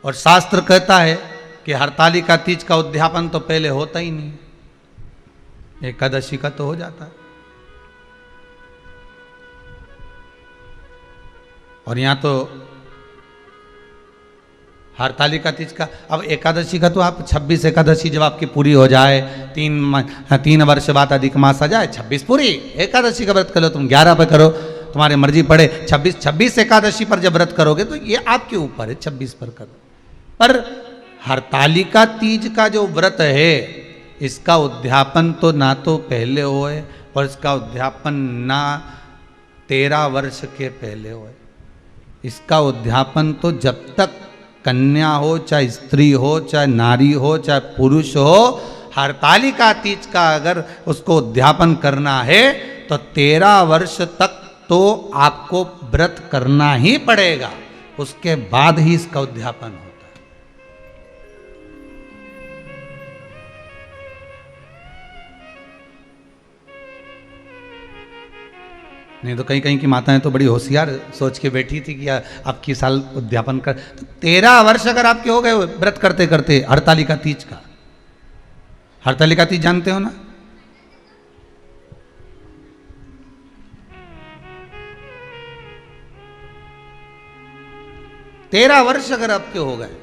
और शास्त्र कहता है कि हरतालिका तीज का उद्यापन तो पहले होता ही नहीं, एकादशी का तो हो जाता है। और यहां तो हरतालिका तीज का, अब एकादशी का तो आप 26 एकादशी जब आपकी पूरी हो जाए, 3 वर्ष बाद अधिक मास आ जाए, 26 पूरी एकादशी का व्रत कर लो, तुम 11 पे करो, तुम्हारी मर्जी पड़े, 26 एकादशी पर जब व्रत करोगे तो ये आपके ऊपर है, 26 पर करो। पर हरतालिका तीज का जो व्रत है, इसका उद्यापन तो ना तो पहले होए, और इसका उद्यापन ना 13 वर्ष के पहले होए। इसका उद्यापन तो जब तक कन्या हो, चाहे स्त्री हो, चाहे नारी हो, चाहे पुरुष हो, हरतालिका तीज का अगर उसको उद्यापन करना है तो 13 वर्ष तक तो आपको व्रत करना ही पड़ेगा, उसके बाद ही इसका उद्यापन होता है। नहीं तो कहीं कहीं की माताएं तो बड़ी होशियार सोच के बैठी थी कि अब की साल उद्यापन कर, तो 13 वर्ष अगर आपके हो गए व्रत करते करते हरतालिका तीज का। हरतालिका तीज जानते हो ना? तेरह वर्ष अगर आपके हो गए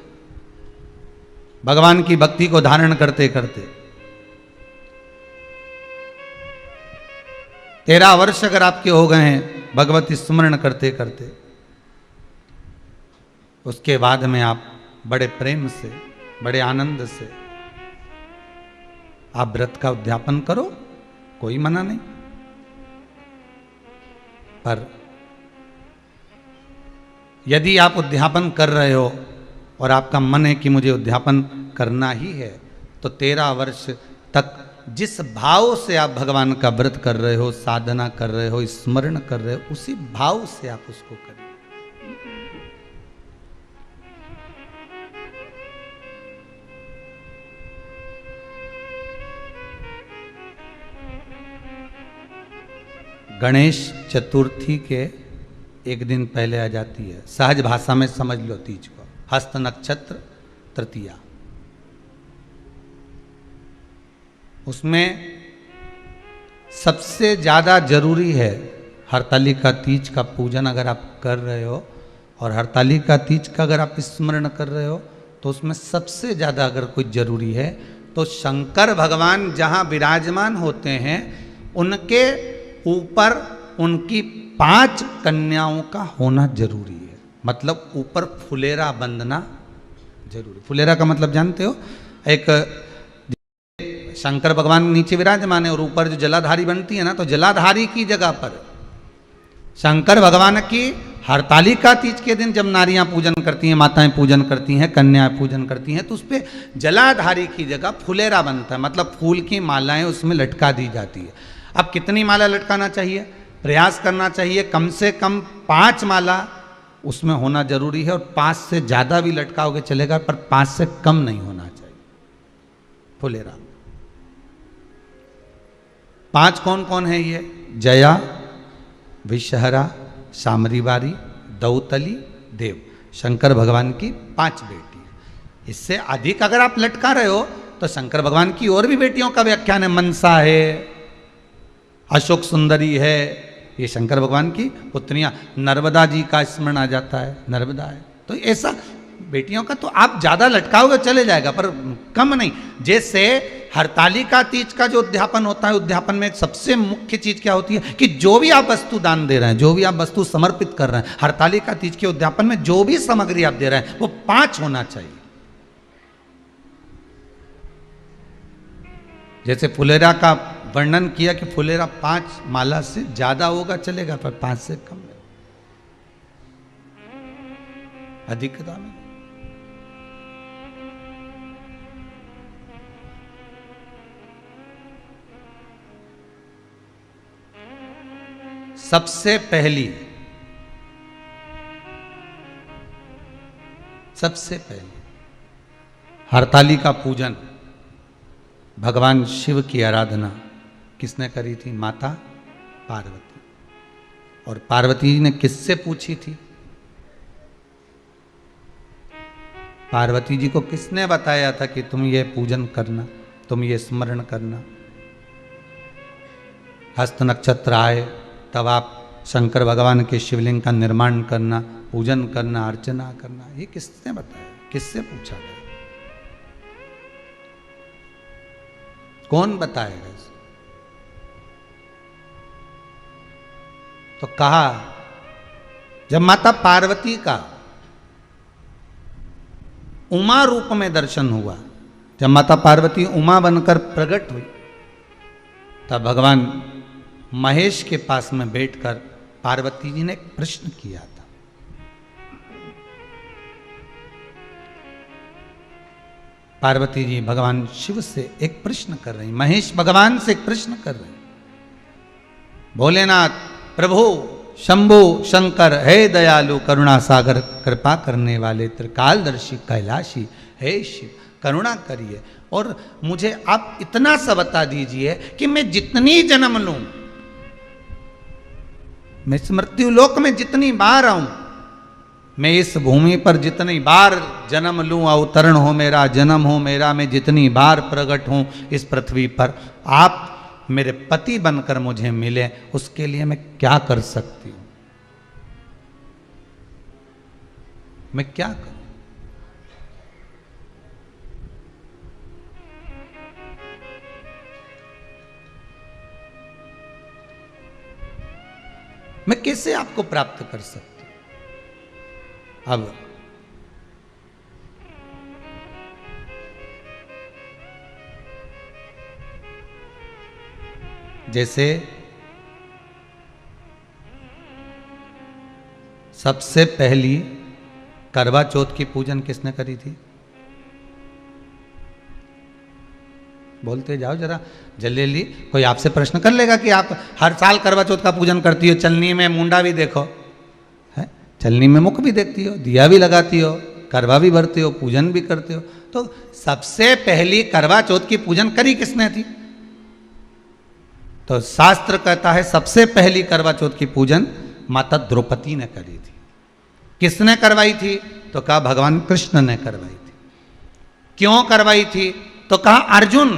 भगवान की भक्ति को धारण करते करते, 13 वर्ष अगर आपके हो गए हैं भगवती स्मरण करते करते, उसके बाद में आप बड़े प्रेम से, बड़े आनंद से आप व्रत का उद्यापन करो, कोई मना नहीं। पर यदि आप उद्यापन कर रहे हो और आपका मन है कि मुझे उद्यापन करना ही है, तो 13 वर्ष तक जिस भाव से आप भगवान का व्रत कर रहे हो, साधना कर रहे हो, स्मरण कर रहे हो, उसी भाव से आप उसको करें। गणेश चतुर्थी के एक दिन पहले आ जाती है, सहज भाषा में समझ लो तीज को, हस्त नक्षत्र तृतीया। उसमें सबसे ज़्यादा जरूरी है हरतालिका तीज का पूजन अगर आप कर रहे हो, और हरतालिका तीज का अगर आप स्मरण कर रहे हो, तो उसमें सबसे ज़्यादा अगर कोई जरूरी है तो शंकर भगवान जहाँ विराजमान होते हैं उनके ऊपर उनकी 5 कन्याओं का होना जरूरी है। मतलब ऊपर फुलेरा बंधना जरूरी। फुलेरा का मतलब जानते हो? एक शंकर भगवान नीचे विराजमान है और ऊपर जो जलाधारी बनती है ना, तो जलाधारी की जगह पर शंकर भगवान की हरतालिका तीज के दिन जब नारियां पूजन करती हैं, माताएं पूजन करती हैं, कन्याएं पूजन करती हैं, तो उस पर जलाधारी की जगह फुलेरा बनता है। मतलब फूल की मालाएं उसमें लटका दी जाती है। अब कितनी माला लटकाना चाहिए? प्रयास करना चाहिए कम से कम 5 माला उसमें होना जरूरी है, और 5 से ज़्यादा भी लटकाओगे चलेगा, पर 5 से कम नहीं होना चाहिए फुलेरा। 5 कौन कौन है ये? जया, विषहरा, सामरीवारी, दौतली, देव। शंकर भगवान की 5 बेटी। इससे अधिक अगर आप लटका रहे हो तो शंकर भगवान की और भी बेटियों का व्याख्यान है। मनसा है, अशोक सुंदरी है, ये शंकर भगवान की पुत्रियां। नर्मदा जी का स्मरण आ जाता है, नर्मदा है। तो ऐसा बेटियों का तो आप ज्यादा लटकाओगे चले जाएगा, पर कम नहीं। जैसे हरतालिका तीज का जो उद्यापन होता है, उद्यापन में सबसे मुख्य चीज क्या होती है कि जो भी आप वस्तु दान दे रहे हैं, जो भी आप वस्तु समर्पित कर रहे हैं, हरतालिका तीज के उद्यापन में जो भी सामग्री आप दे रहे हैं वो 5 होना चाहिए। जैसे फुलेरा का वर्णन किया कि फुलेरा 5 माला से ज्यादा होगा चलेगा, पर 5 से कम नहीं, अधिकता में। सबसे पहली हरतालिका पूजन, भगवान शिव की आराधना किसने करी थी? माता पार्वती। और पार्वती जी ने किससे पूछी थी? पार्वती जी को किसने बताया था कि तुम ये पूजन करना, तुम ये स्मरण करना? हस्त नक्षत्र आए तब आप शंकर भगवान के शिवलिंग का निर्माण करना, पूजन करना, अर्चना करना, ये किसने बताया, किससे पूछा गया? कौन बताएगा इसे? तो कहा जब माता पार्वती का उमा रूप में दर्शन हुआ, जब माता पार्वती उमा बनकर प्रकट हुई, तब भगवान महेश के पास में बैठकर पार्वती जी ने एक प्रश्न किया था। पार्वती जी भगवान शिव से एक प्रश्न कर रही, महेश भगवान से एक प्रश्न कर रहे, भोलेनाथ प्रभु शंभु शंकर, हे दयालु करुणा सागर, कृपा करने वाले त्रिकालदर्शी कैलाशी, हे शिव करुणा करिए और मुझे आप इतना सा बता दीजिए कि मैं जितनी जन्म लूं, मैं इस मृत्यु लोक में जितनी बार आऊं, मैं इस भूमि पर जितनी बार जन्म लूं, अवतरण हो मेरा, जन्म हो मेरा, मैं जितनी बार प्रकट हूं इस पृथ्वी पर, आप मेरे पति बनकर मुझे मिले, उसके लिए मैं क्या कर सकती हूं? मैं क्या करूं? मैं कैसे आपको प्राप्त कर सकती हूं? अब जैसे सबसे पहली करवा चौथ की पूजन किसने करी थी? बोलते जाओ जरा जल्दी, कोई आपसे प्रश्न कर लेगा कि आप हर साल करवा चौथ का पूजन करती हो, चलनी में मुंडा भी देखो है, चलनी में मुख भी देखती हो, दिया भी लगाती हो, करवा भी भरती हो, पूजन भी करते हो, तो सबसे पहली करवा चौथ की पूजन करी किसने थी? तो शास्त्र कहता है सबसे पहली करवा चौथ की पूजन माता द्रौपदी ने करी थी। किसने करवाई थी? तो कहा भगवान कृष्ण ने करवाई थी। क्यों करवाई थी? तो कहा अर्जुन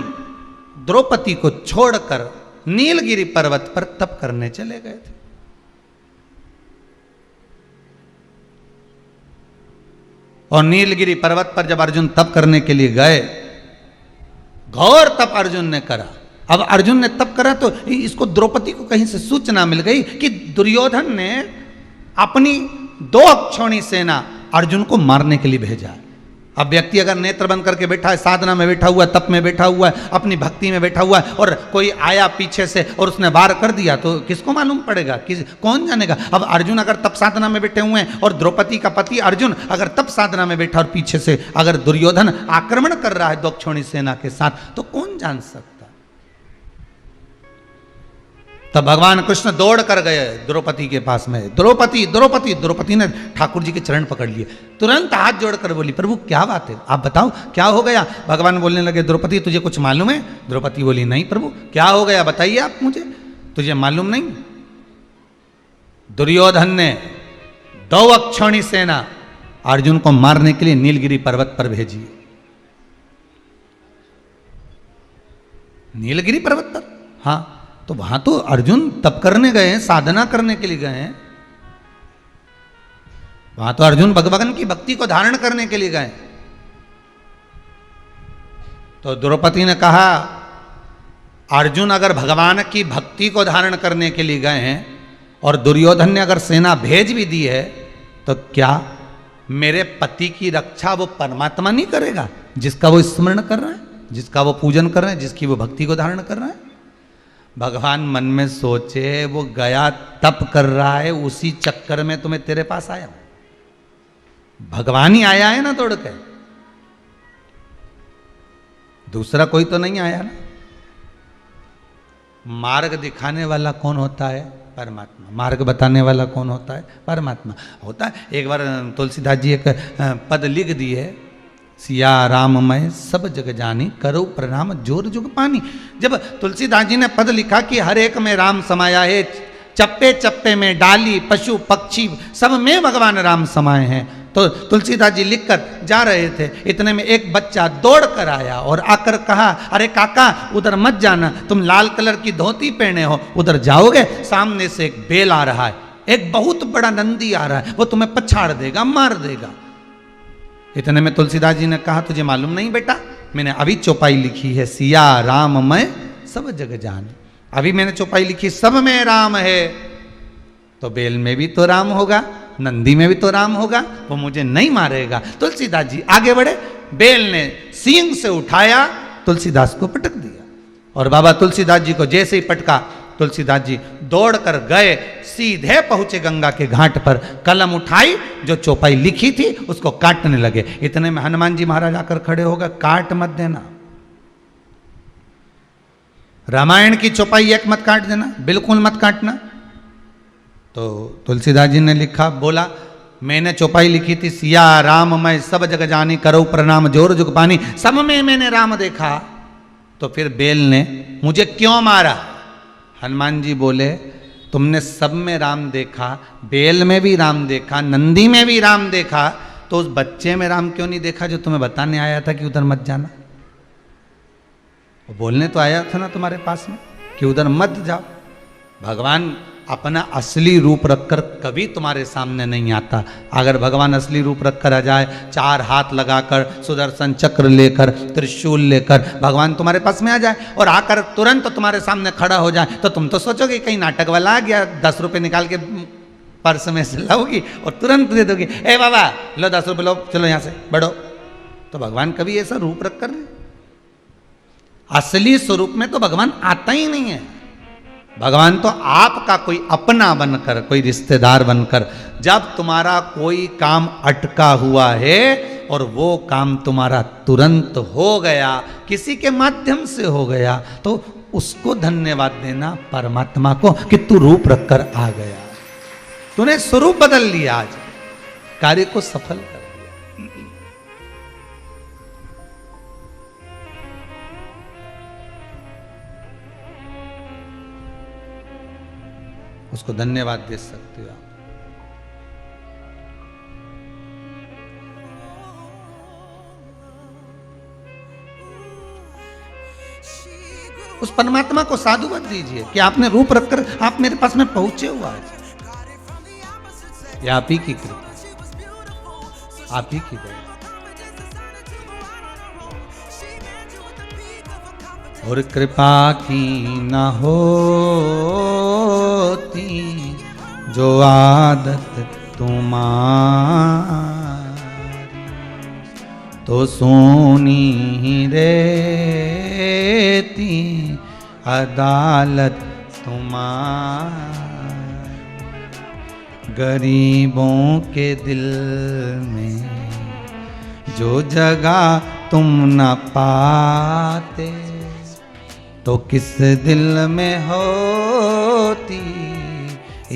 द्रौपदी को छोड़कर नीलगिरी पर्वत पर तप करने चले गए थे। और नीलगिरी पर्वत पर जब अर्जुन तप करने के लिए गए, घोर तप अर्जुन ने करा। अब अर्जुन ने तप करा तो इसको द्रौपदी को कहीं से सूचना मिल गई कि दुर्योधन ने अपनी 2 अक्षौणी सेना अर्जुन को मारने के लिए भेजा। अब व्यक्ति अगर नेत्र बंद करके बैठा है, साधना में बैठा हुआ है, तप में बैठा हुआ है, अपनी भक्ति में बैठा हुआ है, और कोई आया पीछे से और उसने वार कर दिया तो किसको मालूम पड़ेगा? कौन जानेगा? अब अर्जुन अगर तप साधना में बैठे हुए हैं और द्रौपदी का पति अर्जुन अगर तप साधना में बैठा और पीछे से अगर दुर्योधन आक्रमण कर रहा है 2 अक्षौणी सेना के साथ, तो कौन जान सकता? तब भगवान कृष्ण दौड़ कर गए द्रौपदी के पास में। द्रौपदी द्रौपदी द्रौपदी ने ठाकुर जी के चरण पकड़ लिए, तुरंत हाथ जोड़कर बोली प्रभु क्या बात है, आप बताओ क्या हो गया? भगवान बोलने लगे द्रौपदी तुझे कुछ मालूम है? द्रौपदी बोली नहीं प्रभु, क्या हो गया बताइए आप मुझे, तुझे मालूम नहीं? दुर्योधन ने 2 अक्षौणी सेना अर्जुन को मारने के लिए नीलगिरी पर्वत पर भेजी। नीलगिरी पर्वत पर, हाँ, तो वहां तो अर्जुन तप करने गए हैं, साधना करने के लिए गए हैं, वहां तो अर्जुन भगवान की भक्ति को धारण करने के लिए गए। तो द्रौपदी ने कहा अर्जुन अगर भगवान की भक्ति को धारण करने के लिए गए हैं और दुर्योधन ने अगर सेना भेज भी दी है, तो क्या मेरे पति की रक्षा वो परमात्मा नहीं करेगा जिसका वो स्मरण कर रहा है, जिसका वो पूजन कर रहे हैं, जिसकी वो भक्ति को धारण कर रहा है? भगवान मन में सोचे वो गया तप कर रहा है, उसी चक्कर में तुम्हें तेरे पास आया, भगवान ही आया है ना दौड़ के, दूसरा कोई तो नहीं आया ना। मार्ग दिखाने वाला कौन होता है? परमात्मा। मार्ग बताने वाला कौन होता है? परमात्मा होता है। एक बार तुलसीदास जी एक पद लिख दिए, सिया राममय सब जग जानी, करो प्रणाम जोर जुग पानी। जब तुलसीदास जी ने पद लिखा कि हर एक में राम समाया है, चप्पे चप्पे में डाली पशु पक्षी सब में भगवान राम समाये हैं, तो तुलसीदास जी लिखकर जा रहे थे, इतने में एक बच्चा दौड़ कर आया और आकर कहा, अरे काका उधर मत जाना, तुम लाल कलर की धोती पहने हो, उधर जाओगे सामने से एक बेल आ रहा है, एक बहुत बड़ा नंदी आ रहा है, वो तुम्हें पछाड़ देगा, मार देगा। इतने में तुलसीदास जी ने कहा, तुझे मालूम नहीं बेटा, मैंने अभी चौपाई लिखी है, सिया राम मैं सब जग जान। अभी मैंने चौपाई लिखी, सब में राम है, तो बेल में भी तो राम होगा, नंदी में भी तो राम होगा, वो मुझे नहीं मारेगा। तुलसीदास जी आगे बढ़े, बेल ने सींग से उठाया, तुलसीदास को पटक दिया। और बाबा तुलसीदास जी को जैसे ही पटका, तुलसीदास जी दौड़कर गए, सीधे पहुंचे गंगा के घाट पर, कलम उठाई, जो चौपाई लिखी थी उसको काटने लगे। इतने में हनुमान जी महाराज आकर खड़े हो गए, काट मत देना, रामायण की चौपाई एक मत काट देना, बिल्कुल मत काटना। तो तुलसीदास जी ने लिखा, बोला मैंने चौपाई लिखी थी, सिया राम मैं सब जग जानी, करो प्रणाम जोर जुग पानी, सब में मैंने राम देखा, तो फिर बेल ने मुझे क्यों मारा? हनुमान जी बोले, तुमने सब में राम देखा, बेल में भी राम देखा, नंदी में भी राम देखा, तो उस बच्चे में राम क्यों नहीं देखा जो तुम्हें बताने आया था कि उधर मत जाना? वो बोलने तो आया था ना तुम्हारे पास में कि उधर मत जाओ। भगवान अपना असली रूप रखकर कभी तुम्हारे सामने नहीं आता। अगर भगवान असली रूप रखकर आ जाए, चार हाथ लगाकर, सुदर्शन चक्र लेकर, त्रिशूल लेकर भगवान तुम्हारे पास में आ जाए और आकर तुरंत तुम्हारे सामने खड़ा हो जाए, तो तुम तो सोचोगे कहीं नाटक वाला आ गया, 10 रुपये निकाल के पर्स में से लाओगी और तुरंत दे दोगी, ए बाबा लो 10 रुपये लो, चलो यहाँ से बढ़ो। तो भगवान कभी ऐसा रूप रख कर, असली स्वरूप में तो भगवान आता ही नहीं है। भगवान तो आपका कोई अपना बनकर, कोई रिश्तेदार बनकर, जब तुम्हारा कोई काम अटका हुआ है और वो काम तुम्हारा तुरंत हो गया, किसी के माध्यम से हो गया, तो उसको धन्यवाद देना परमात्मा को कि तू रूप रखकर आ गया, तूने स्वरूप बदल लिया, आज कार्य को सफल कर दिया। उसको धन्यवाद दे सकते हो आप। उस परमात्मा को साधुवाद दीजिए कि आपने रूप रखकर आप मेरे पास में पहुंचे हुआ आज। ये आप ही की कृपा, आप ही की दया। और कृपा की न होती जो आदत तुम्हारी, तो सोनी ही रहती अदालत तुम्हारी। गरीबों के दिल में जो जगह तुम न पाते, तो किस दिल में होती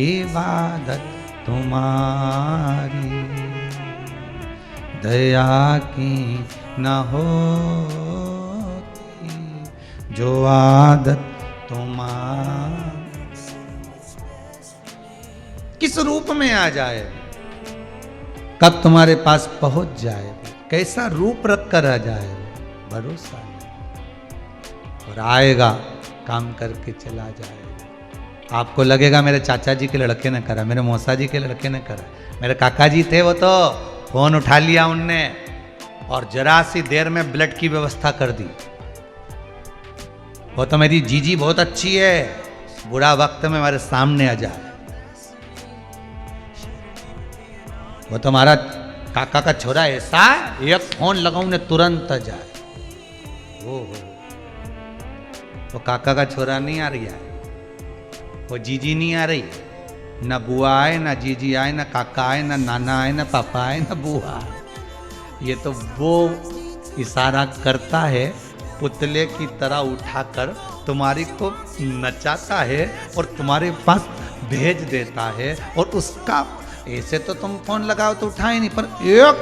इबादत तुम्हारी। दया की न होती जो आदत तुम्हारी। किस रूप में आ जाए, कब तुम्हारे पास पहुंच जाए, कैसा रूप रख कर आ जाए, भरोसा नहीं। और आएगा, काम करके चला जाएगा। आपको लगेगा मेरे चाचा जी के लड़के ने करा, मेरे मौसा जी के लड़के ने करा, मेरे काका जी थे, वो तो फोन उठा लिया उनने और जरा सी देर में ब्लड की व्यवस्था कर दी। वो तो मेरी जीजी बहुत अच्छी है, बुरा वक्त में हमारे सामने आ जाए। वो तो हमारा काका का छोरा ऐसा, एक फोन लगाऊं ने तुरंत आ जाए। वो काका का छोरा नहीं आ रही है, वो जीजी नहीं आ रही, न बुआ आए, न जीजी आए, न काका आए, न नाना आए, न पापा आए, न बुआ आए। ये तो वो इशारा करता है, पुतले की तरह उठाकर तुम्हारी को नचाता है और तुम्हारे पास भेज देता है। और उसका ऐसे तो तुम फोन लगाओ तो उठाए नहीं, पर एक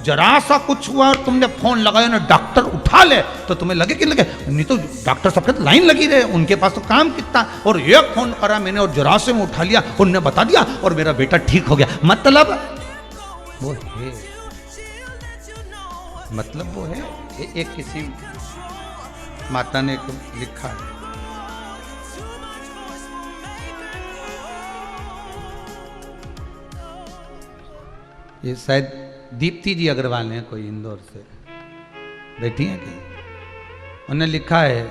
जरा सा कुछ हुआ और तुमने फोन लगाया ना, डॉक्टर उठा ले, तो तुम्हें लगे कि लगे नहीं, तो डॉक्टर सबके लाइन लगी रहे, उनके पास तो काम कितना। और एक फोन करा मैंने और जरा से मैं उठा लिया, उनने बता दिया और मेरा बेटा ठीक हो गया। वो है, मतलब वो है। एक किसी माता ने लिखा है, ये शायद दीप्ति जी अग्रवाल हैं, कोई इंदौर से बैठी हैं कहीं, उन्होंने लिखा है,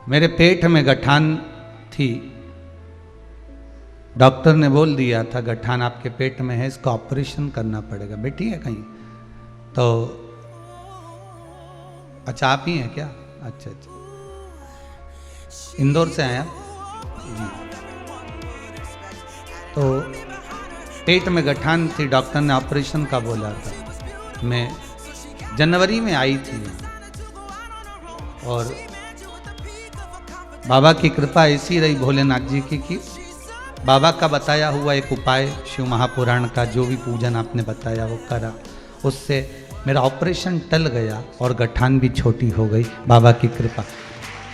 मेरे पेट में गठान थी, डॉक्टर ने बोल दिया था गठान आपके पेट में है, इसका ऑपरेशन करना पड़ेगा। बैठी है कहीं तो, अच्छा आप ही हैं क्या? अच्छा अच्छा, इंदौर से आए जी। तो पेट में गठान थी, डॉक्टर ने ऑपरेशन का बोला था। मैं जनवरी में आई थी और बाबा की कृपा ऐसी रही भोलेनाथ जी की कि बाबा का बताया हुआ एक उपाय शिव महापुराण का, जो भी पूजन आपने बताया वो करा, उससे मेरा ऑपरेशन टल गया और गठान भी छोटी हो गई, बाबा की कृपा।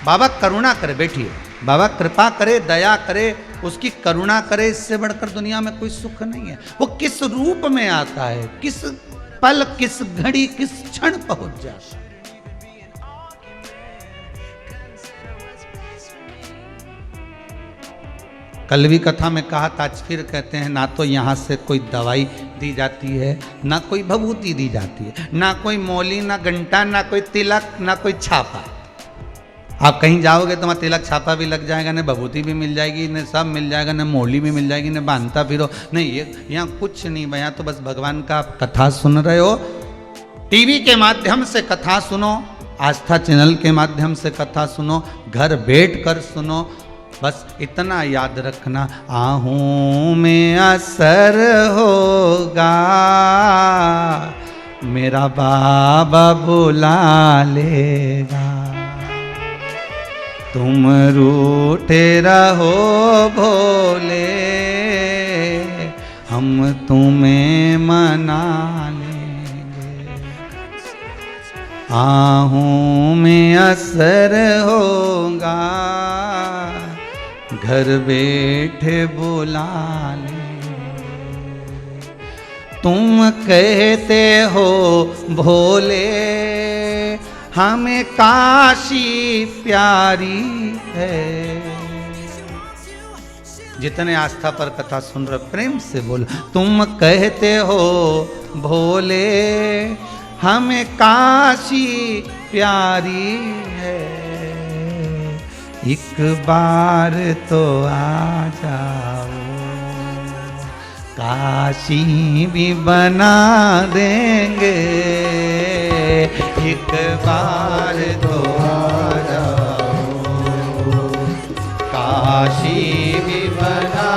बाबा करुणा करे, बैठिए, बाबा कृपा करे, दया करे, उसकी करुणा करे, इससे बढ़कर दुनिया में कोई सुख नहीं है। वो किस रूप में आता है, किस पल, किस घड़ी, किस क्षण पहुंच जाता है। कल भी कथा में कहा था, आज फिर कहते हैं, ना तो यहाँ से कोई दवाई दी जाती है, ना कोई भभूति दी जाती है, ना कोई मौली, ना घंटा, ना कोई तिलक, ना कोई छापा। आप कहीं जाओगे तो वहाँ तिलक छापा भी लग जाएगा, न भभूति भी मिल जाएगी, न सब मिल जाएगा, न मौली भी मिल जाएगी, न बांधता फिरो नहीं, ये यहाँ कुछ नहीं। यहाँ तो बस भगवान का आप कथा सुन रहे हो, टीवी के माध्यम से कथा सुनो, आस्था चैनल के माध्यम से कथा सुनो, घर बैठ कर सुनो, बस इतना याद रखना, आहूं में असर होगा, मेरा बाबा बुला लेगा। तुम रूठे रहो भोले, हम तुम्हें मना लेंगे। आहूं में असर होगा, घर बैठे बुला ले। तुम कहते हो भोले हमें काशी प्यारी है। जितने आस्था पर कथा सुन रहे प्रेम से बोलो, तुम कहते हो भोले हमें काशी प्यारी है, एक बार तो आ जाओ, काशी भी बना देंगे, एक बार तो आ जाओ, काशी भी बना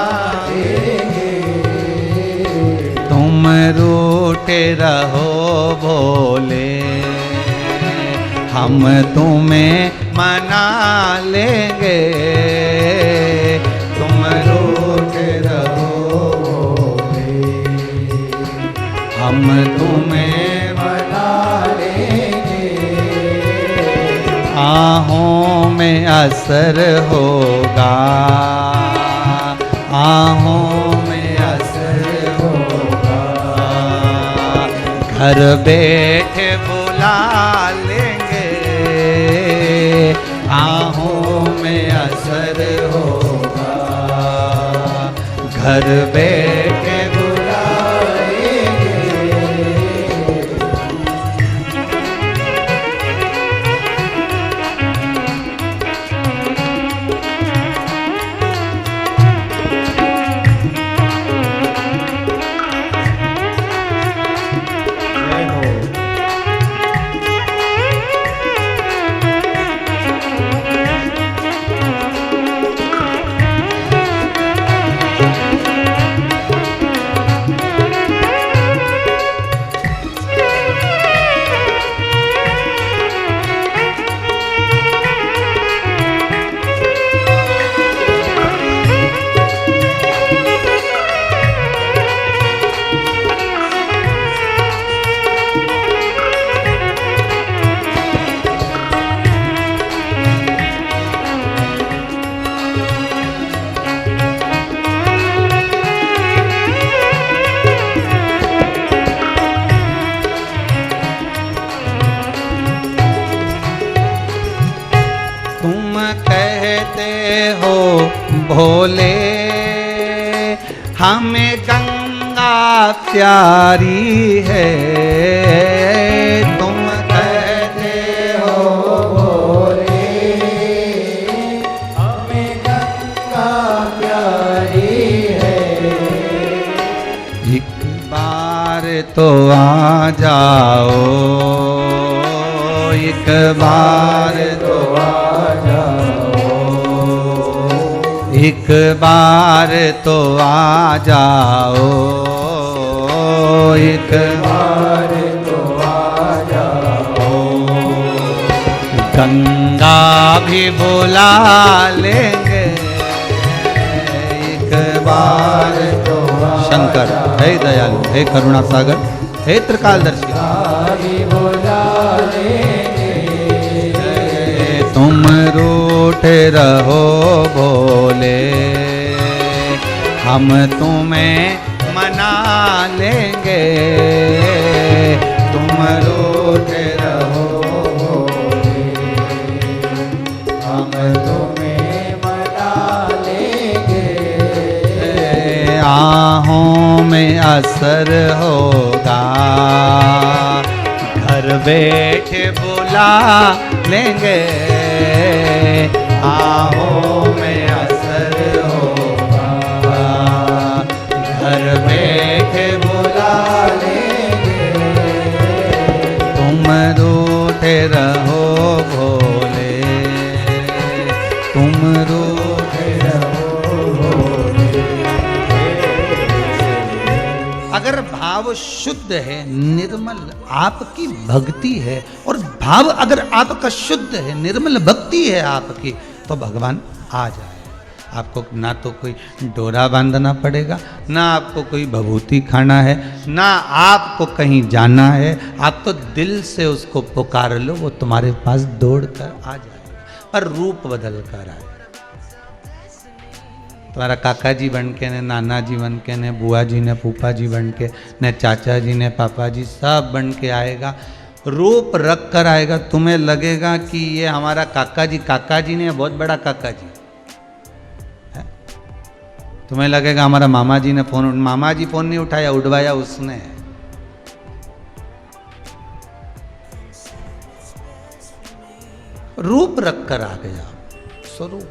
देंगे। तुम रूठे रहो भोले, हम तुम्हें मना लेंगे। तुम रूठे रहो भोले, हम तुम्हें मना लेंगे। आहों में असर होगा, आहों में असर होगा, घर बैठे बुला लेंगे। आहों में असर होगा, घर बैठे बुला लेंगे। भोले, हमें गंगा प्यारी है, तुम कहते हो भोले, हमें गंगा प्यारी है। एक बार तो आ जाओ, एक बार तो आ जाओ, एक बार तो आ जाओ, एक बार तो आ जाओ। गंगा भी बुला लेंगे, एक बार तो आ शंकर हे दयालु, हे करुणा सागर, हे त्रिकालदर्शी, भी बुला लेंगे। तुम रूठे रहो भोले, हम तुम्हें मना लेंगे, तुम रूठे रहो भोले, हम तुम्हें मना लेंगे। आहों में असर होगा, घर बैठे बुला लेंगे, आहों में असर होगा, घर बैठे बुला लेंगे, तुम रूठे रहो भोले, तुम रूठे रहो भोले। अगर भाव शुद्ध है, निर्मल आपकी भक्ति है, और भाव अगर आपका शुद्ध है, निर्मल भक्ति है आपकी, तो भगवान आ जाए। आपको ना तो कोई डोरा बांधना पड़ेगा, ना आपको कोई भभूति खाना है, ना आपको कहीं जाना है, आप तो दिल से उसको पुकार लो, वो तुम्हारे पास दौड़ कर आ जाएगा, पर रूप बदल कर आए। तुम्हारा काका जी बन के, ने नाना जी बन के, ने बुआ जी ने फूफा जी बन के, ने चाचा जी ने पापा जी, सब बन के आएगा, रूप रख कर आएगा। तुम्हें लगेगा कि ये हमारा काका जी ने बहुत बड़ा काका जी है। तुम्हें लगेगा हमारा मामा जी ने मामा जी फोन नहीं उठाया, उठवाया उसने। रूप रख कर आ गया, स्वरूप।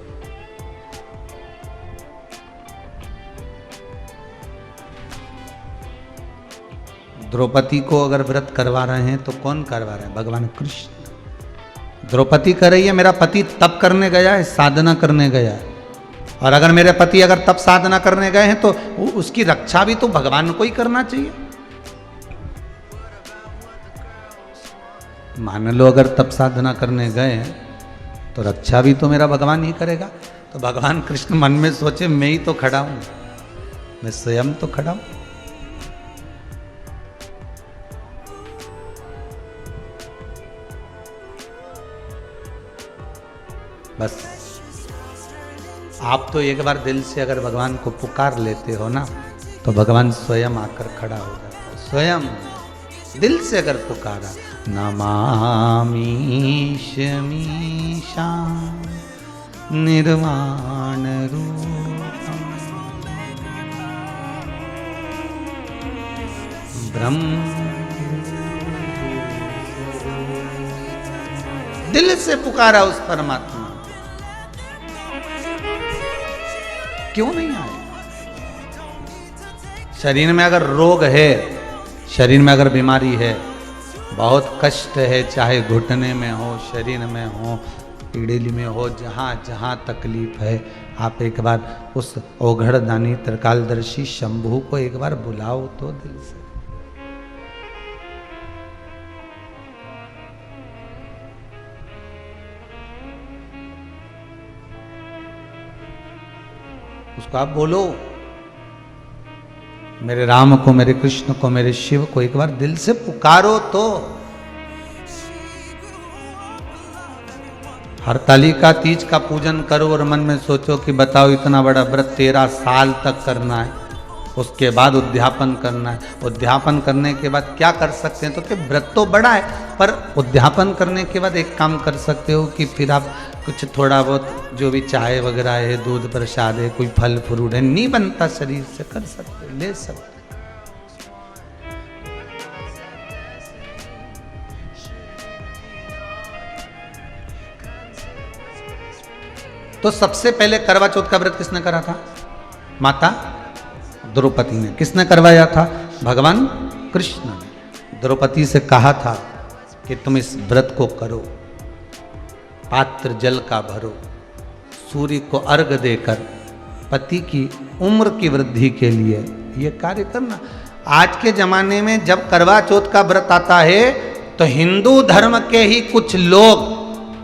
द्रौपदी को अगर व्रत करवा रहे हैं तो कौन करवा रहे हैं? भगवान कृष्ण। द्रौपदी कह रही है मेरा पति तप करने गया है, साधना करने गया है, और अगर मेरे पति अगर तप साधना करने गए हैं तो उसकी रक्षा भी तो भगवान को ही करना चाहिए। मान लो अगर तप साधना करने गए हैं तो रक्षा भी तो मेरा भगवान ही करेगा। तो भगवान कृष्ण मन में सोचे मैं ही तो खड़ा हूं, मैं स्वयं तो खड़ा हूं। बस आप तो एक बार दिल से अगर भगवान को पुकार लेते हो ना, तो भगवान स्वयं आकर खड़ा हो जाता है। स्वयं दिल से अगर पुकारा, नमामीश मीशा निर्वाण रूपम ब्रह्म, दिल से पुकारा उस परमात्मा, क्यों नहीं आए? शरीर में अगर रोग है, शरीर में अगर बीमारी है, बहुत कष्ट है, चाहे घुटने में हो, शरीर में हो, पीड़िली में हो, जहाँ जहाँ तकलीफ है, आप एक बार उस ओघड़दानी त्रिकालदर्शी शंभू को एक बार बुलाओ तो दिल से। उसको आप बोलो, मेरे राम को, मेरे कृष्ण को, मेरे शिव को एक बार दिल से पुकारो तो। हरतालिका तीज का पूजन करो और मन में सोचो कि बताओ इतना बड़ा व्रत 13 साल तक करना है, उसके बाद उद्यापन करना है। उद्यापन करने के बाद क्या कर सकते हैं, तो कि व्रत तो बड़ा है, पर उद्यापन करने के बाद एक काम कर सकते हो कि फिर आप कुछ थोड़ा बहुत जो भी चाय वगैरह है, दूध प्रसाद है, कोई फल फ्रूट है, नहीं बनता शरीर से, कर सकते, ले सकते। तो सबसे पहले करवा चौथ का व्रत किसने करा था? माता द्रौपदी ने। किसने करवाया था? भगवान कृष्ण ने। द्रौपदी से कहा था कि तुम इस व्रत को करो, पात्र जल का भरो, सूर्य को अर्घ देकर पति की उम्र की वृद्धि के लिए ये कार्य करना। आज के जमाने में जब करवा चौथ का व्रत आता है तो हिंदू धर्म के ही कुछ लोग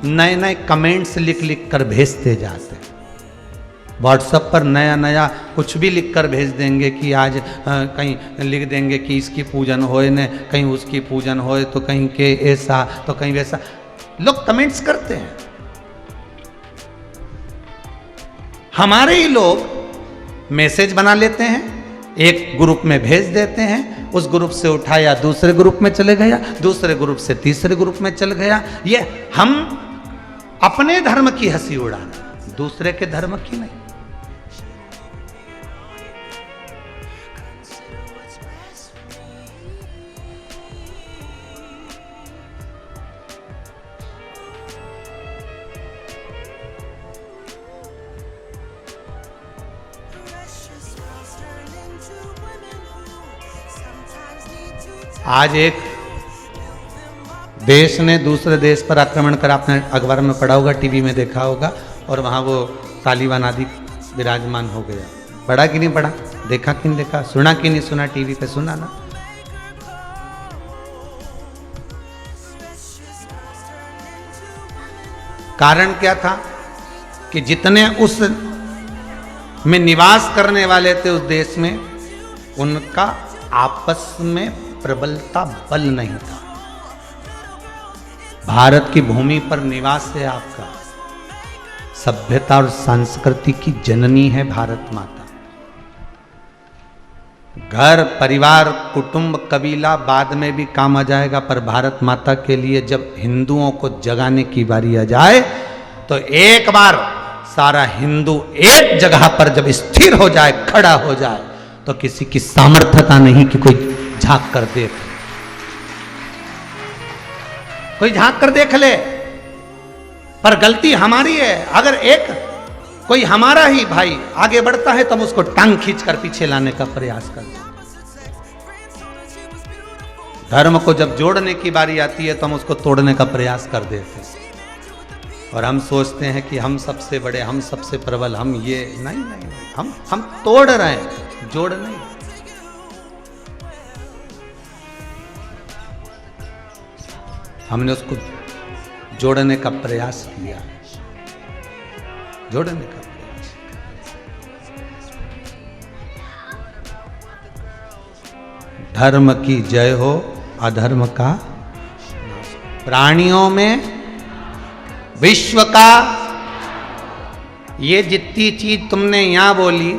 नए नए कमेंट्स लिख लिख कर भेजते जाते हैं। व्हाट्सएप पर नया नया कुछ भी लिख कर भेज देंगे कि आज कहीं लिख देंगे कि इसकी पूजन होए न, कहीं उसकी पूजन होए, तो कहीं के ऐसा तो कहीं वैसा, लोग कमेंट्स करते हैं। हमारे ही लोग मैसेज बना लेते हैं, एक ग्रुप में भेज देते हैं, उस ग्रुप से उठाया दूसरे ग्रुप में चले गया, दूसरे ग्रुप से तीसरे ग्रुप में चल गया। ये हम अपने धर्म की हंसी उड़ाना, दूसरे के धर्म की नहीं। आज एक देश ने दूसरे देश पर आक्रमण कर, आपने अखबार में पढ़ा होगा, टीवी में देखा होगा, और वहाँ वो तालिबान आदि विराजमान हो गया। पढ़ा कि नहीं पढ़ा, देखा कि नहीं देखा, सुना कि नहीं सुना, टीवी पे सुना ना। कारण क्या था कि जितने उस में निवास करने वाले थे उस देश में, उनका आपस में प्रबलता बल नहीं था। भारत की भूमि पर निवास है आपका, सभ्यता और संस्कृति की जननी है भारत माता। घर परिवार कुटुंब कबीला बाद में भी काम आ जाएगा, पर भारत माता के लिए जब हिंदुओं को जगाने की बारी आ जाए तो एक बार सारा हिंदू एक जगह पर जब स्थिर हो जाए, खड़ा हो जाए, तो किसी की सामर्थ्यता नहीं कि कोई झांक कर देख, कोई झांक कर देख ले। पर गलती हमारी है। अगर एक कोई हमारा ही भाई आगे बढ़ता है तो हम उसको टांग खींच कर पीछे लाने का प्रयास करते हैं। धर्म को जब जोड़ने की बारी आती है तो हम उसको तोड़ने का प्रयास कर देते हैं, और हम सोचते हैं कि हम सबसे बड़े, हम सबसे प्रबल, हम ये नहीं, हम तोड़ रहे हैं, जोड़ नहीं। हमने उसको जोड़ने का प्रयास किया, जोड़ने का प्रयास। धर्म की जय हो, अधर्म का नाश। प्राणियों में विश्व का, ये जितनी चीज तुमने यहां बोली,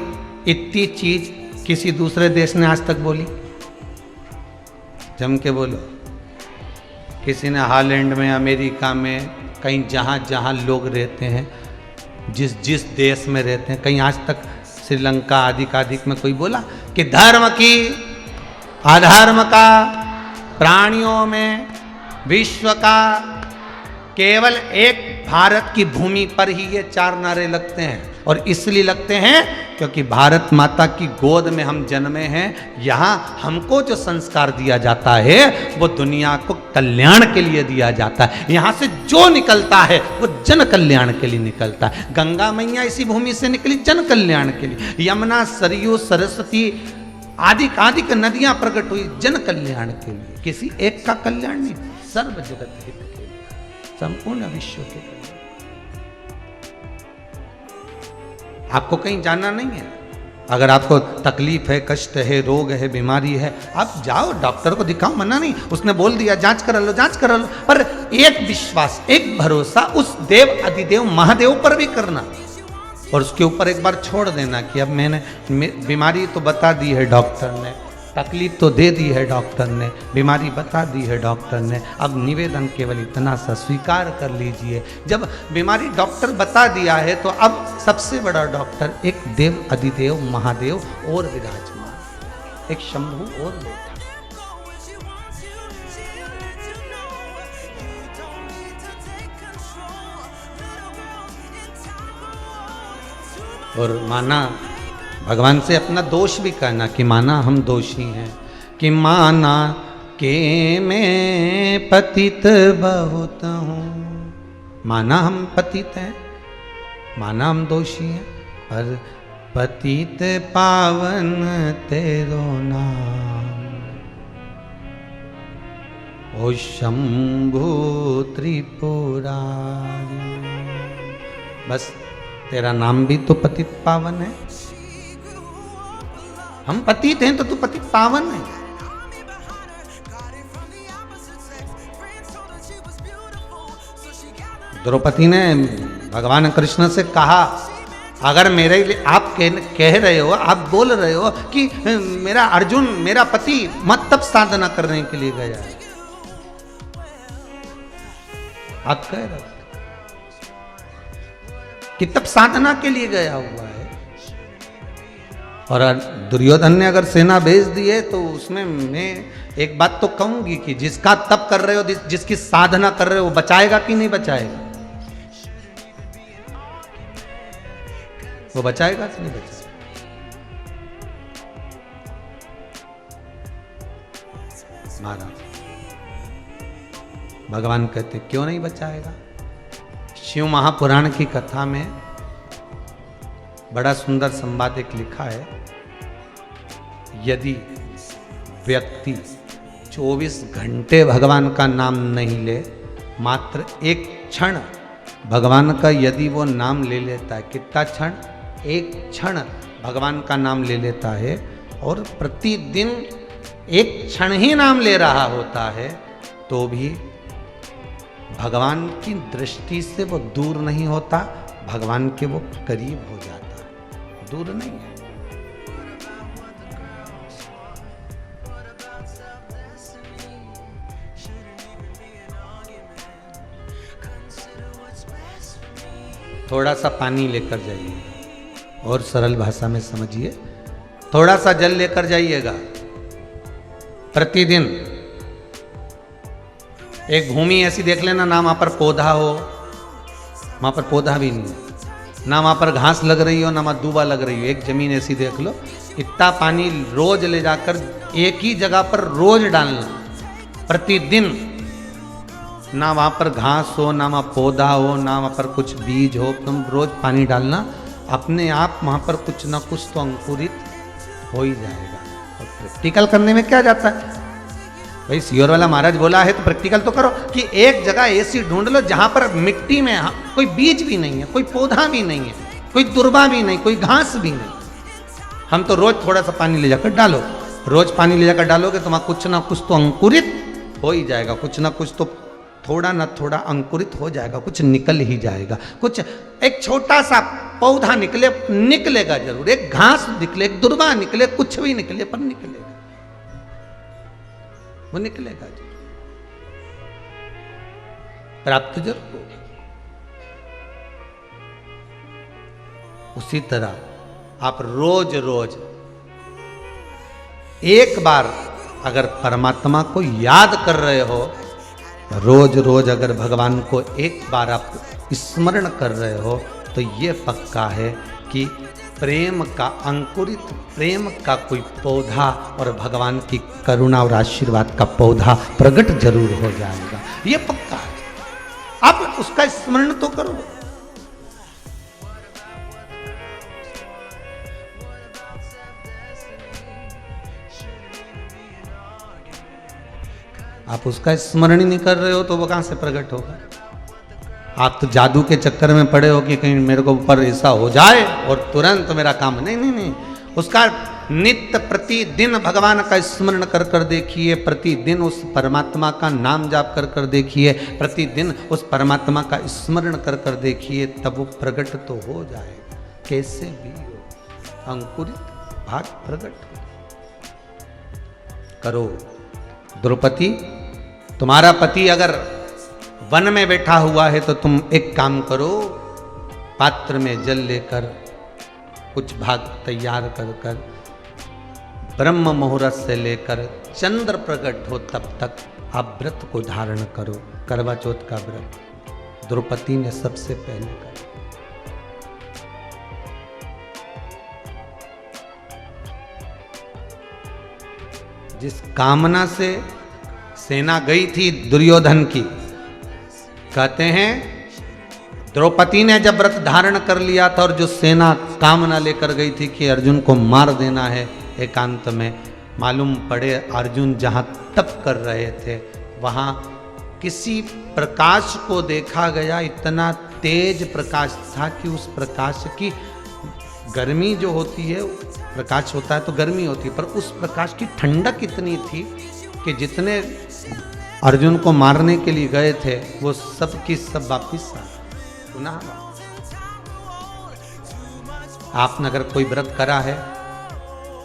इतनी चीज किसी दूसरे देश ने आज तक बोली? जम के बोलो। किसी ने हॉलैंड में, अमेरिका में, कहीं जहाँ जहाँ लोग रहते हैं, जिस जिस देश में रहते हैं, कहीं आज तक श्रीलंका आदि में कोई बोला कि धर्म की, अधर्म का, प्राणियों में, विश्व का, केवल एक भारत की भूमि पर ही ये चार नारे लगते हैं। और इसलिए लगते हैं क्योंकि भारत माता की गोद में हम जन्मे हैं। यहाँ हमको जो संस्कार दिया जाता है वो दुनिया को कल्याण के लिए दिया जाता है। यहाँ से जो निकलता है वो जन कल्याण के लिए निकलता है। गंगा मैया इसी भूमि से निकली जन कल्याण के लिए। यमुना, सरयू, सरस्वती आदि आदि की नदियां प्रकट हुई जन कल्याण के लिए, किसी एक का कल्याण नहीं, सर्व जगत हित के लिए, संपूर्ण विश्व के लिए। आपको कहीं जाना नहीं है। अगर आपको तकलीफ है, कष्ट है, रोग है, बीमारी है, आप जाओ डॉक्टर को दिखाओ, मना नहीं। उसने बोल दिया जांच करा लो, जांच करा लो, पर एक विश्वास, एक भरोसा उस देव अधिदेव महादेव पर भी करना। और उसके ऊपर एक बार छोड़ देना कि अब मैंने बीमारी तो बता दी है डॉक्टर ने, तकलीफ तो दे दी है डॉक्टर ने, बीमारी बता दी है डॉक्टर ने, अब निवेदन केवल इतना सा स्वीकार कर लीजिए। जब बीमारी डॉक्टर बता दिया है तो अब सबसे बड़ा डॉक्टर एक देव अधिदेव महादेव और विराजमान, एक शंभु और बैठा। और माना भगवान से अपना दोष भी कहना कि माना हम दोषी हैं, कि माना के मैं पतित बहुत हूँ, माना हम पतित हैं, माना हम दोषी हैं, पर पतित पावन तेरो नाम, ओ शंभु त्रिपुरारी। बस तेरा नाम भी तो पतित पावन है, हम पतित हैं तो तू पतित पावन है। द्रौपदी ने भगवान कृष्ण से कहा, अगर मेरे लिए आप कह रहे हो, आप बोल रहे हो कि मेरा अर्जुन मेरा पति मत तब साधना करने के लिए गया है, आप कह रहे हो कि तब साधना के लिए गया हुआ है। और दुर्योधन ने अगर सेना भेज दी है तो उसमें मैं एक बात तो कहूंगी कि जिसका तप कर रहे हो, जिसकी साधना कर रहे हो, वो बचाएगा कि नहीं बचाएगा? वो बचाएगा कि नहीं बचाएगा? महाराज भगवान कहते क्यों नहीं बचाएगा? शिव महापुराण की कथा में बड़ा सुंदर संवाद एक लिखा है, यदि व्यक्ति 24 घंटे भगवान का नाम नहीं ले, मात्र एक क्षण भगवान का यदि वो नाम ले लेता है, कितना क्षण? एक क्षण भगवान का नाम ले लेता है और प्रतिदिन एक क्षण ही नाम ले रहा होता है, तो भी भगवान की दृष्टि से वो दूर नहीं होता, भगवान के वो करीब हो जाता है, दूर नहीं है। थोड़ा सा पानी लेकर जाइए और सरल भाषा में समझिए, थोड़ा सा जल लेकर जाइएगा। प्रतिदिन एक भूमि ऐसी देख लेना, ना वहाँ पर पौधा हो, वहाँ पर पौधा भी नहीं, ना वहाँ पर घास लग रही हो, ना वहाँ दूबा लग रही हो, एक जमीन ऐसी देख लो। इतना पानी रोज ले जाकर एक ही जगह पर रोज डालना, प्रतिदिन। ना वहाँ पर घास हो, ना वहाँ पौधा हो, ना वहाँ पर कुछ बीज हो, तुम रोज पानी डालना, अपने आप वहाँ पर कुछ ना कुछ तो अंकुरित हो ही जाएगा। और प्रैक्टिकल करने में क्या जाता है भाई, सियोर वाला महाराज बोला है तो प्रैक्टिकल तो करो कि एक जगह ऐसी ढूंढ लो जहां पर मिट्टी में कोई बीज भी नहीं है, कोई पौधा भी नहीं है, कोई दुर्बा भी नहीं, कोई घास भी नहीं। हम तो रोज थोड़ा सा पानी ले जाकर डालो, रोज पानी ले जाकर डालोगे तो वहां कुछ ना कुछ तो अंकुरित हो ही जाएगा, कुछ ना कुछ तो थोड़ा ना थोड़ा अंकुरित हो जाएगा, कुछ निकल ही जाएगा, कुछ एक छोटा सा पौधा निकलेगा जरूर, एक घास निकले, एक दुर्बा निकले, कुछ भी निकले, पर निकलेगा, वो निकलेगा जी, प्राप्त जरूर होगा। उसी तरह आप रोज रोज एक बार अगर परमात्मा को याद कर रहे हो, रोज रोज अगर भगवान को एक बार आप स्मरण कर रहे हो, तो ये पक्का है कि प्रेम का अंकुरित, प्रेम का कोई पौधा और भगवान की करुणा और आशीर्वाद का पौधा प्रकट जरूर हो जाएगा, ये पक्का है। आप उसका स्मरण तो करो। आप उसका स्मरण ही नहीं कर रहे हो तो वो कहां से प्रकट होगा? आप तो जादू के चक्कर में पड़े हो कि कहीं मेरे को ऊपर ऐसा हो जाए और तुरंत मेरा काम, नहीं नहीं नहीं, उसका नित्य प्रतिदिन भगवान का स्मरण कर कर देखिए, प्रतिदिन उस परमात्मा का नाम जाप कर कर देखिए, प्रतिदिन उस परमात्मा का स्मरण कर कर देखिए, तब वो प्रकट तो हो जाएगा। कैसे भी हो, अंकुरित भाग प्रकट हो। करो। द्रौपदी, तुम्हारा पति अगर वन में बैठा हुआ है तो तुम एक काम करो, पात्र में जल लेकर कुछ भाग तैयार कर कर ब्रह्म मुहूर्त से लेकर चंद्र प्रकट हो तब तक आप व्रत को धारण करो, करवा चौथ का व्रत। द्रौपदी ने सबसे पहले कहा। जिस कामना से सेना गई थी दुर्योधन की, कहते हैं द्रौपदी ने जब व्रत धारण कर लिया था और जो सेना कामना लेकर गई थी कि अर्जुन को मार देना है एकांत में, मालूम पड़े अर्जुन जहाँ तप कर रहे थे वहाँ किसी प्रकाश को देखा गया, इतना तेज प्रकाश था कि उस प्रकाश की गर्मी जो होती है, प्रकाश होता है तो गर्मी होती है, पर उस प्रकाश की ठंडक इतनी थी कि जितने अर्जुन को मारने के लिए गए थे वो सब की सब वापिस आ सुना। आपने अगर कोई व्रत करा है,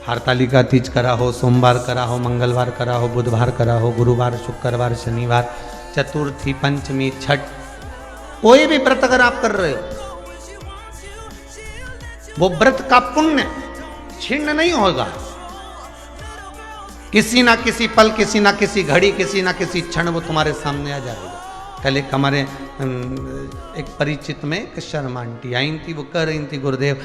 हरतालिका तीज करा हो, सोमवार करा हो, मंगलवार करा हो, बुधवार करा हो, गुरुवार, शुक्रवार, शनिवार, चतुर्थी, पंचमी, छठ, कोई भी व्रत अगर आप कर रहे हो, वो व्रत का पुण्य छिन्न नहीं होगा। किसी ना किसी पल, किसी ना किसी घड़ी, किसी ना किसी क्षण वो तुम्हारे सामने आ जाएगा। कल एक हमारे एक परिचित में एक शर्मा आंटी आई थी, वो कह रही थी गुरुदेव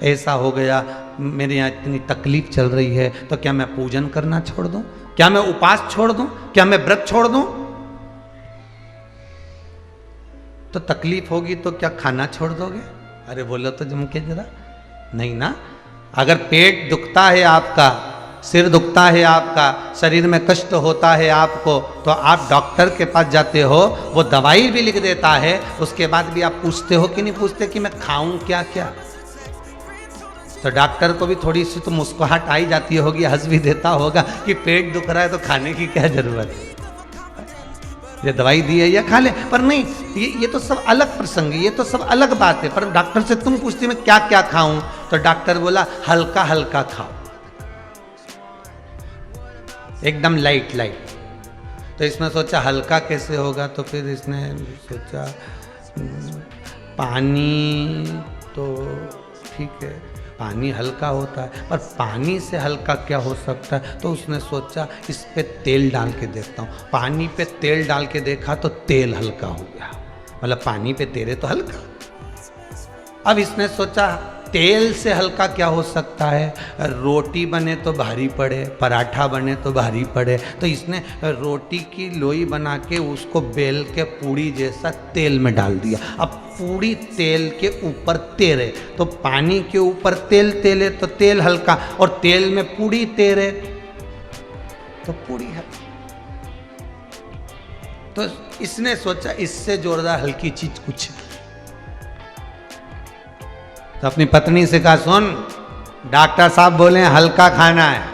ऐसा हो गया, मेरे यहाँ इतनी तकलीफ चल रही है, तो क्या मैं पूजन करना छोड़ दूं, क्या मैं उपास छोड़ दूं, क्या मैं व्रत छोड़ दूं? तो तकलीफ होगी तो क्या खाना छोड़ दोगे? अरे बोलो तो जम के जरा, नहीं ना। अगर पेट दुखता है आपका, सिर दुखता है आपका, शरीर में कष्ट होता है आपको, तो आप डॉक्टर के पास जाते हो, वो दवाई भी लिख देता है, उसके बाद भी आप पूछते हो कि नहीं पूछते कि मैं खाऊं क्या क्या? तो डॉक्टर को भी थोड़ी सी तो मुस्कुराहट आई जाती होगी, हंस भी देता होगा कि पेट दुख रहा है तो खाने की क्या जरूरत है, ये दवाई दी है या खा ले। पर नहीं, ये तो सब अलग प्रसंग है, ये तो सब अलग बात है। पर डॉक्टर से तुम पूछती मैं क्या क्या खाऊं, तो डॉक्टर बोला हल्का हल्का खाओ, एकदम लाइट लाइट। तो इसने सोचा हल्का कैसे होगा, तो फिर इसने सोचा पानी तो ठीक है, पानी हल्का होता है, पर पानी से हल्का क्या हो सकता है? तो उसने सोचा इस पे तेल डाल के देखता हूँ। पानी पे तेल डाल के देखा तो तेल हल्का हो गया, मतलब पानी पे तेरे तो हल्का। अब इसने सोचा तेल से हल्का क्या हो सकता है? रोटी बने तो भारी पड़े, पराठा बने तो भारी पड़े। तो इसने रोटी की लोई बना के उसको बेल के पूड़ी जैसा तेल में डाल दिया। अब पूड़ी तेल के ऊपर तेरे, तो पानी के ऊपर तेल तेले तो तेल हल्का, और तेल में पूड़ी तेरे तो पूड़ी हल्की। तो इसने सोचा इससे जोरदार हल्की चीज कुछ नहीं। तो अपनी पत्नी से कहा, सुन डॉक्टर साहब बोले हल्का खाना है।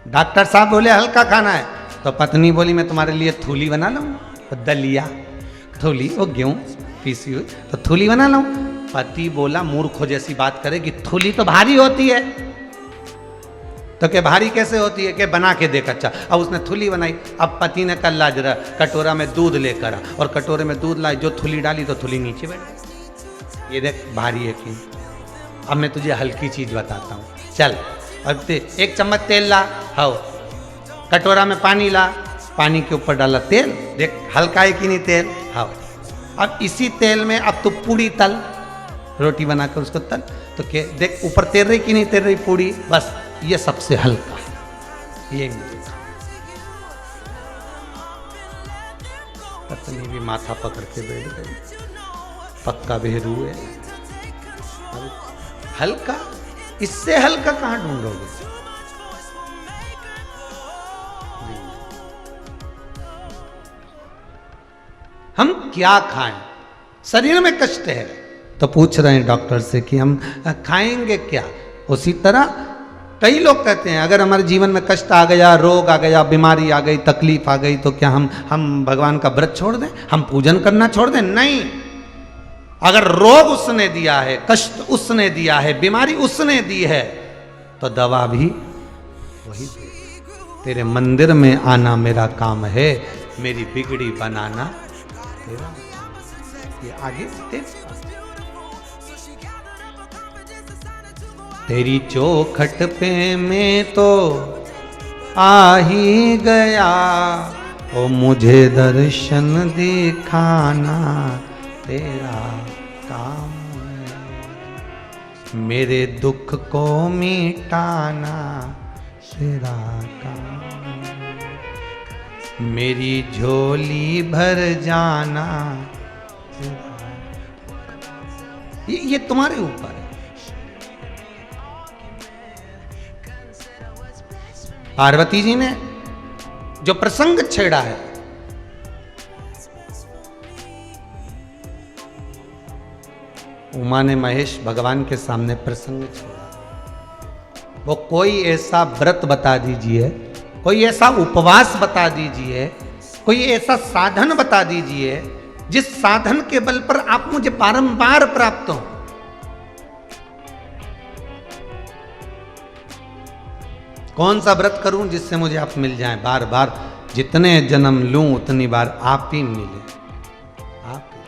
डॉक्टर साहब बोले हल्का खाना है, तो पत्नी बोली मैं तुम्हारे लिए थूली बना लूं, तो दलिया थूली, वो गेहूं पीसी हुई, तो थूली बना लूं। पति बोला मूर्खों जैसी बात करे कि थूली तो भारी होती है। तो क्या भारी कैसे होती है? कि बना के देख अच्छा। अब उसने थूली बनाई। अब पति ने कल ला जरा कटोरा में दूध लेकर आ, और कटोरे में दूध लाई, जो थूली डाली तो थूली नीचे बैठ गई। ये देख भारी है कि। अब मैं तुझे हल्की चीज बताता हूँ, चल। अब एक चम्मच तेल ला, हाँ, कटोरा में पानी ला, पानी के ऊपर डाला तेल, देख हल्का है कि नहीं तेल, हाँ। अब इसी तेल में अब तू पूड़ी तल, रोटी बनाकर उसको तल, तो क्या देख ऊपर तैर रही कि नहीं तैर रही पूड़ी, बस ये सबसे हल्का। ये पत्नी भी माथा पकड़ के बैठ गई, पक्का बेहरू है। हल्का, इससे हल्का कहां ढूंढोगे? हम क्या खाएं? शरीर में कष्ट है, तो पूछ रहे हैं डॉक्टर से कि हम खाएंगे क्या? उसी तरह कई लोग कहते हैं अगर हमारे जीवन में कष्ट आ गया, रोग आ गया, बीमारी आ गई, तकलीफ आ गई, तो क्या हम भगवान का व्रत छोड़ दें, हम पूजन करना छोड़ दें? नहीं। अगर रोग उसने दिया है, कष्ट उसने दिया है, बीमारी उसने दी है, तो दवा भी वही दे। तेरे मंदिर में आना मेरा काम है, मेरी बिगड़ी बनाना तेरा। ये आगे तेरी चौखट पे मैं तो आ ही गया, ओ मुझे दर्शन दिखाना तेरा काम है, मेरे दुख को मिटाना तेरा काम, मेरी झोली भर जाना तेरा। ये तुम्हारे ऊपर है। पार्वती जी ने जो प्रसंग छेड़ा है, उमा ने महेश भगवान के सामने प्रसंग छेड़ा, वो कोई ऐसा व्रत बता दीजिए, कोई ऐसा उपवास बता दीजिए, कोई ऐसा साधन बता दीजिए जिस साधन के बल पर आप मुझे बारंबार प्राप्त हो। कौन सा व्रत करूं जिससे मुझे आप मिल जाएं बार बार, जितने जन्म लूं उतनी बार आप ही मिले, आप ही।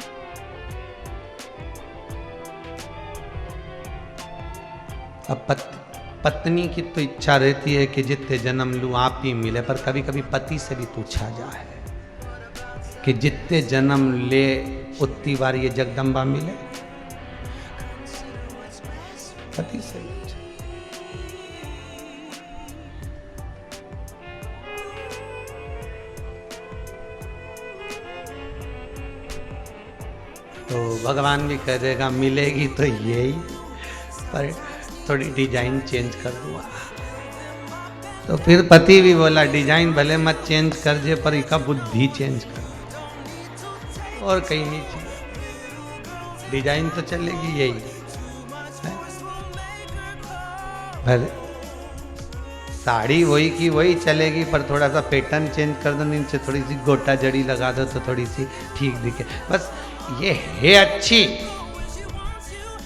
अब पत्नी की तो इच्छा रहती है कि जितने जन्म लूं आप ही मिले, पर कभी कभी पति से भी पूछा जाए कि जितने जन्म ले उतनी बार ये जगदम्बा मिले, पति से। तो भगवान भी कह देगा मिलेगी तो यही, पर थोड़ी डिजाइन चेंज कर दूंगा। तो फिर पति भी बोला डिजाइन भले मत चेंज कर दे, पर इसका बुद्धि चेंज कर, और कहीं नहीं चाहिए, डिजाइन तो चलेगी यही। भले साड़ी वही की वही चलेगी, पर थोड़ा सा पैटर्न चेंज कर दो, नीचे थोड़ी सी गोटा जड़ी लगा दो तो थोड़ी सी ठीक दिखे, बस ये है अच्छी,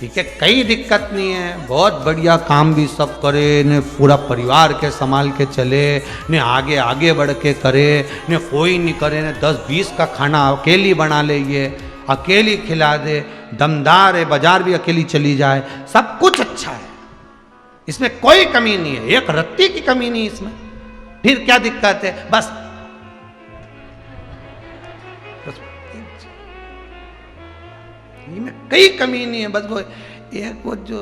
ठीक है, कई दिक्कत नहीं है, बहुत बढ़िया काम भी सब करे ने, पूरा परिवार के संभाल के चले ने, आगे आगे बढ़ के करे ने, कोई नहीं करे ने, 10-20 का खाना अकेली बना ले, ये अकेली खिला दे, दमदार है, बाजार भी अकेली चली जाए, सब कुछ अच्छा है, इसमें कोई कमी नहीं है, एक रत्ती की कमी नहीं इसमें। फिर क्या दिक्कत है? बस में कई कमी नहीं है, बस वो एक वो जो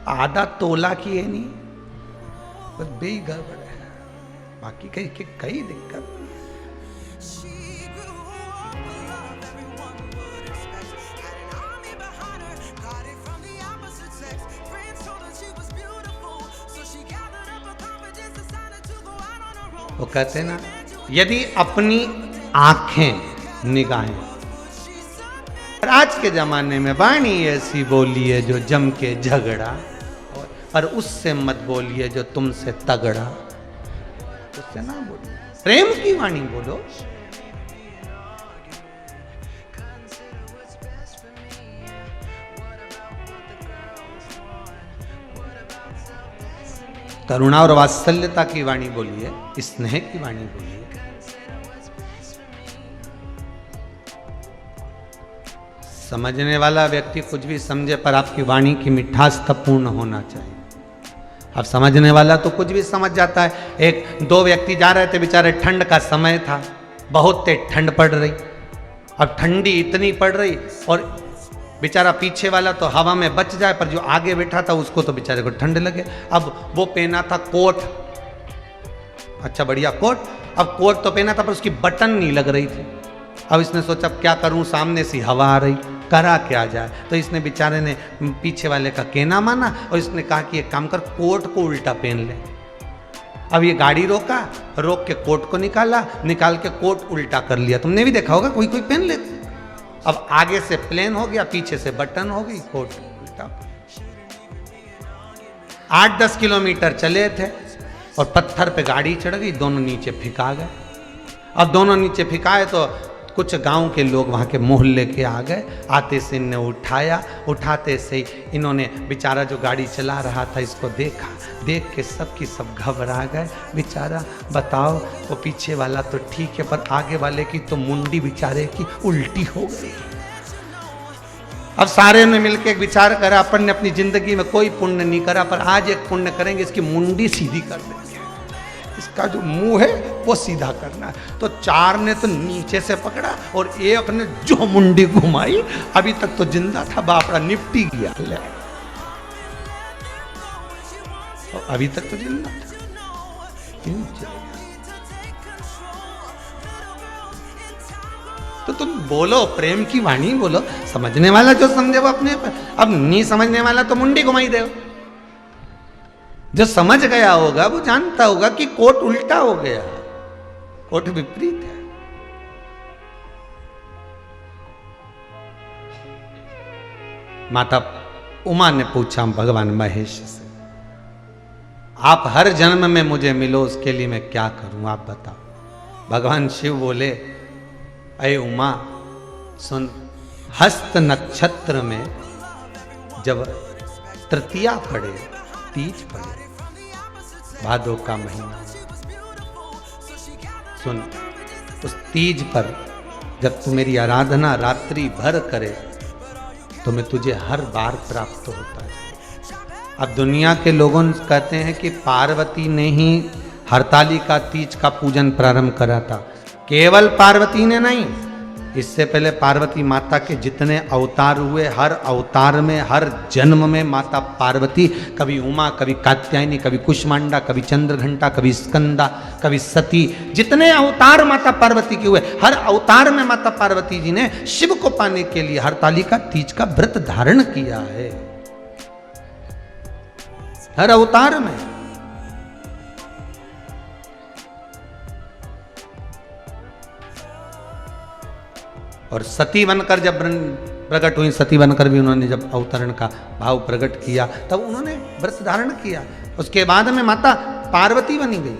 आधा तोला की है नहीं, बस बेई गड़बड़ है, बाकी कई दिक्कत। वो कहते ना, यदि अपनी आंखें निगाहें, आज के जमाने में वाणी ऐसी बोली है जो जम के झगड़ा, और उससे मत बोलिए जो तुमसे तगड़ा, उससे ना बोलिए, प्रेम की वाणी बोलो। करुणा और वात्सल्यता की वाणी बोलिए, स्नेह की वाणी बोलिए। समझने वाला व्यक्ति कुछ भी समझे, पर आपकी वाणी की मिठास तब पूर्ण होना चाहिए। अब समझने वाला तो कुछ भी समझ जाता है। 2 व्यक्ति जा रहे थे, बेचारे ठंड का समय था, बहुत तेज ठंड पड़ रही, अब ठंडी इतनी पड़ रही, और बेचारा पीछे वाला तो हवा में बच जाए, पर जो आगे बैठा था उसको तो बेचारे को ठंड लगे। अब वो पहना था कोट, अच्छा बढ़िया कोट, अब कोट तो पहना था पर उसकी बटन नहीं लग रही थी। अब इसने सोचा क्या करूं, सामने से हवा आ रही, करा क्या जाए, तो इसने बेचारे ने पीछे वाले का कहना माना और इसने कहा कि एक काम कर, कोट को उल्टा पहन ले। अब ये गाड़ी रोका, रोक के कोट को निकाला, निकाल के कोट उल्टा कर लिया। तुमने भी देखा होगा, कोई कोई पहन लेते। अब आगे से प्लेन हो गया, पीछे से बटन हो गई, कोट उल्टा। 8-10 किलोमीटर चले थे और पत्थर पे गाड़ी चढ़ गई, दोनों नीचे फिका गए। अब दोनों नीचे फिकाए तो कुछ गांव के लोग वहाँ के मोहल्ले के आ गए, आते से इन्हें उठाया, उठाते से ही इन्होंने बेचारा जो गाड़ी चला रहा था इसको देखा, देख के सब की सब घबरा गए। बेचारा बताओ वो पीछे वाला तो ठीक है पर आगे वाले की तो मुंडी बेचारे की उल्टी हो गई। अब सारे ने मिलकर एक विचार करा, अपन ने अपनी जिंदगी में कोई पुण्य नहीं करा पर आज एक पुण्य करेंगे, इसकी मुंडी सीधी कर देंगे, इसका जो मुंह है वो सीधा करना है। तो 4 ने तो नीचे से पकड़ा और एक ने जो मुंडी घुमाई, अभी तक तो जिंदा था बापड़ा, निपटी गया ले, और अभी तक तो जिंदा था। तो तुम बोलो, प्रेम की वाणी बोलो, समझने वाला जो समझे वो अपने पर, अब नहीं समझने वाला तो मुंडी घुमाई दे। जो समझ गया होगा वो जानता होगा कि कोट उल्टा हो गया, कोट विपरीत है। माता उमा ने पूछा भगवान महेश से, आप हर जन्म में मुझे मिलो, उसके लिए मैं क्या करूं आप बताओ। भगवान शिव बोले, अये उमा सुन, हस्त नक्षत्र में जब तृतीया पड़े, तीज पड़े, भादो का महीना, सुन उस तीज पर जब तू मेरी आराधना रात्रि भर करे तो मैं तुझे हर बार प्राप्त होता है। अब दुनिया के लोगों कहते हैं कि पार्वती ने ही हरतालिका तीज का पूजन प्रारंभ करा था। केवल पार्वती ने नहीं, इससे पहले पार्वती माता के जितने अवतार हुए, हर अवतार में, हर जन्म में माता पार्वती, कभी उमा, कभी कात्यायनी, कभी कुष्मांडा, कभी चंद्रघंटा, कभी स्कंदा, कभी सती, जितने अवतार माता पार्वती के हुए, हर अवतार में माता पार्वती जी ने शिव को पाने के लिए हरतालिका तीज का व्रत धारण किया है, हर अवतार में। और सती बनकर जब प्रकट हुई, सती बनकर भी उन्होंने जब अवतरण का भाव प्रकट किया तब उन्होंने व्रत धारण किया। उसके बाद में माता पार्वती बनी गई।